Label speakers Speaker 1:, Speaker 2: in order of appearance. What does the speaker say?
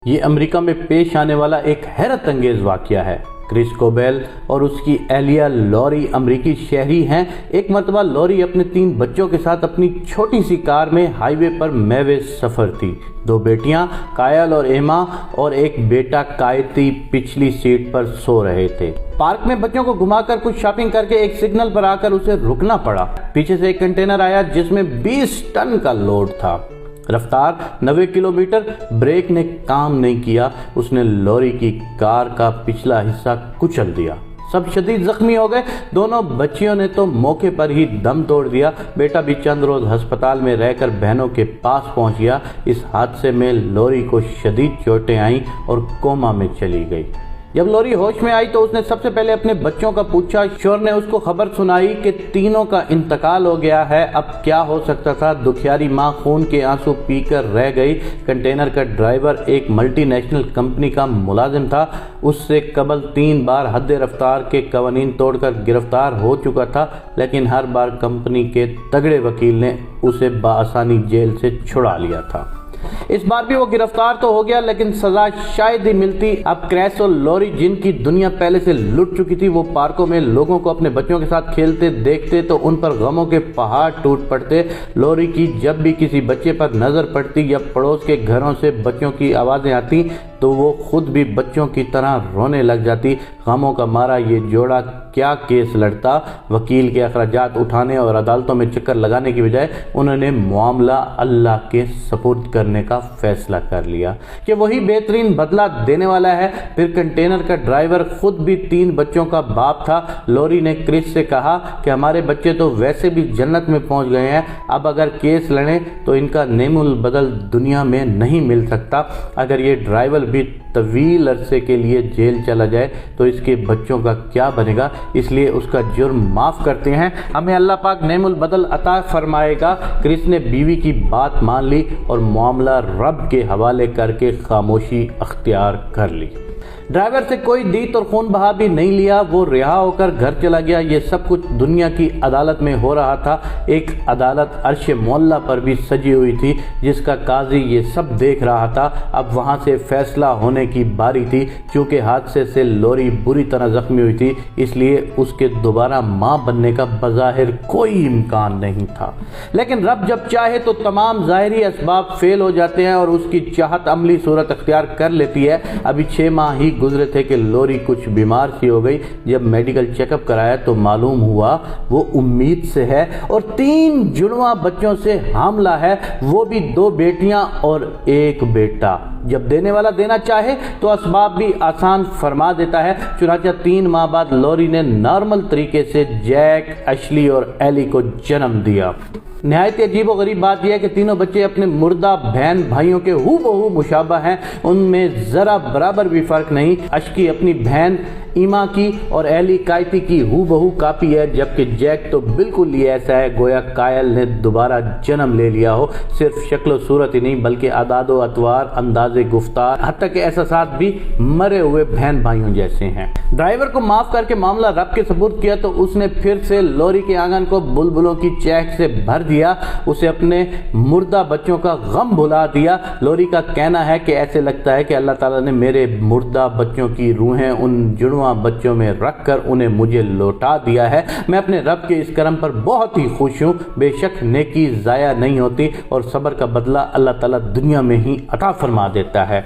Speaker 1: یہ امریکہ میں پیش آنے والا ایک حیرت انگیز واقعہ ہے۔ کرس کوبیل اور اس کی اہلیہ لوری امریکی شہری ہیں۔ ایک مرتبہ لوری اپنے 3 بچوں کے ساتھ اپنی چھوٹی سی کار میں ہائی وے پر محض سفر تھی۔ 2 بیٹیاں کائل اور ایما اور ایک بیٹا کائتی پچھلی سیٹ پر سو رہے تھے۔ پارک میں بچوں کو گھما کر کچھ شاپنگ کر کے ایک سگنل پر آ کر اسے رکنا پڑا۔ پیچھے سے ایک کنٹینر آیا جس میں 20 ٹن کا لوڈ تھا۔ رفتار 90 کلومیٹر، بریک نے کام نہیں کیا۔ اس نے لوری کی کار کا پچھلا حصہ کچل دیا۔ سب شدید زخمی ہو گئے۔ دونوں بچیوں نے تو موقع پر ہی دم توڑ دیا۔ بیٹا بھی چند روز ہسپتال میں رہ کر بہنوں کے پاس پہنچ گیا۔ اس حادثے میں لوری کو شدید چوٹیں آئیں اور کوما میں چلی گئی۔ جب لوری ہوش میں آئی تو اس نے سب سے پہلے اپنے بچوں کا پوچھا۔ شوہر نے اس کو خبر سنائی کہ تینوں کا انتقال ہو گیا ہے۔ اب کیا ہو سکتا تھا؟ دکھیاری ماں خون کے آنسو پی کر رہ گئی۔ کنٹینر کا ڈرائیور ایک ملٹی نیشنل کمپنی کا ملازم تھا۔ اس سے قبل 3 بار حد رفتار کے قوانین توڑ کر گرفتار ہو چکا تھا، لیکن ہر بار کمپنی کے تگڑے وکیل نے اسے بآسانی جیل سے چھڑا لیا تھا۔ اس بار بھی وہ گرفتار تو ہو گیا، لیکن سزا شاید ہی ملتی۔ اب کریس اور لوری، جن کی دنیا پہلے سے لٹ چکی تھی، وہ پارکوں میں لوگوں کو اپنے بچوں کے ساتھ کھیلتے دیکھتے تو ان پر غموں کے پہاڑ ٹوٹ پڑتے۔ لوری کی جب بھی کسی بچے پر نظر پڑتی یا پڑوس کے گھروں سے بچوں کی آوازیں آتی تو وہ خود بھی بچوں کی طرح رونے لگ جاتی۔ غموں کا مارا یہ جوڑا کیا کیس لڑتا۔ وکیل کے اخراجات اٹھانے اور عدالتوں میں چکر لگانے کی بجائے انہوں نے معاملہ اللہ کے سپرد کرنے کا فیصلہ کر لیا کہ وہی بہترین بدلہ دینے والا ہے۔ پھر کنٹینر کا ڈرائیور خود بھی 3 بچوں کا باپ تھا۔ لوری نے کرس سے کہا کہ ہمارے بچے تو ویسے بھی جنت میں پہنچ گئے ہیں، اب اگر کیس لڑیں تو ان کا نعم البدل دنیا میں نہیں مل سکتا۔ اگر یہ ڈرائیور بھی طویل عرصے کے لیے جیل چلا جائے تو اس کے بچوں کا کیا بنے گا؟ اس لیے اس کا جرم معاف کرتے ہیں، ہمیں اللہ پاک نعم البدل عطا فرمائے گا۔ کرس نے بیوی کی بات مان لی اور معاملہ رب کے حوالے کر کے خاموشی اختیار کر لی۔ ڈرائیور سے کوئی دیت اور خون بہا بھی نہیں لیا۔ وہ رہا ہو کر گھر چلا گیا۔ یہ سب کچھ دنیا کی عدالت میں ہو رہا تھا۔ ایک عدالت عرش معلیٰ پر بھی سجی ہوئی تھی جس کا قاضی یہ سب دیکھ رہا تھا۔ اب وہاں سے فیصلہ ہونے کی باری تھی۔ چونکہ حادثے سے لوری بری طرح زخمی ہوئی تھی، اس لیے اس کے دوبارہ ماں بننے کا بظاہر کوئی امکان نہیں تھا، لیکن رب جب چاہے تو تمام ظاہری اسباب فیل ہو جاتے ہیں اور اس کی چاہت عملی صورت اختیار کر لیتی ہے۔ ابھی 6 ماہ ہی گزرے تھے کہ لوری کچھ بیمار سی ہو گئی۔ جب میڈیکل چیک اپ کرایا تو معلوم ہوا وہ امید سے ہے اور 3 جڑواں بچوں سے حاملہ ہے، وہ بھی 2 بیٹیاں اور 1 بیٹا۔ جب دینے والا دینا چاہے تو اسباب بھی آسان فرما دیتا ہے۔ چنانچہ 3 ماہ بعد لوری نے نارمل طریقے سے جیک، ایشلی اور ایلی کو جنم دیا۔ نہایت عجیب و غریب بات یہ ہے کہ تینوں بچے اپنے مردہ بہن بھائیوں کے ہو بہو مشابہ ہیں، ان میں ذرا برابر بھی فرق نہیں۔ اشکی اپنی بہن ایما کی اور ایلی کائتی کی ہو بہو کاپی ہے، جبکہ جیک تو بالکل ہی ایسا ہے گویا کائل نے دوبارہ جنم لے لیا ہو۔ صرف شکل و صورت ہی نہیں بلکہ اعداد و اطوار، انداز گفتار، حتیٰ کہ احساسات بھی مرے ہوئے بہن بھائیوں جیسے ہیں۔ ڈرائیور کو معاف کر کے معاملہ رب کے سپرد کیا تو اس نے پھر سے لوری کے آنگن کو بلبلوں کی چہک سے بھر دیا۔ اسے اپنے مردہ بچوں کا غم بھلا دیا۔ لوری کا کہنا ہے کہ ایسے لگتا ہے کہ اللہ تعالیٰ نے میرے مردہ بچوں کی روحیں ان جڑواں بچوں میں رکھ کر انہیں مجھے لوٹا دیا ہے۔ میں اپنے رب کے اس کرم پر بہت ہی خوش ہوں۔ بے شک نیکی ضائع نہیں ہوتی اور صبر کا بدلہ اللہ تعالیٰ دنیا میں ہی عطا فرما دیتا ہے۔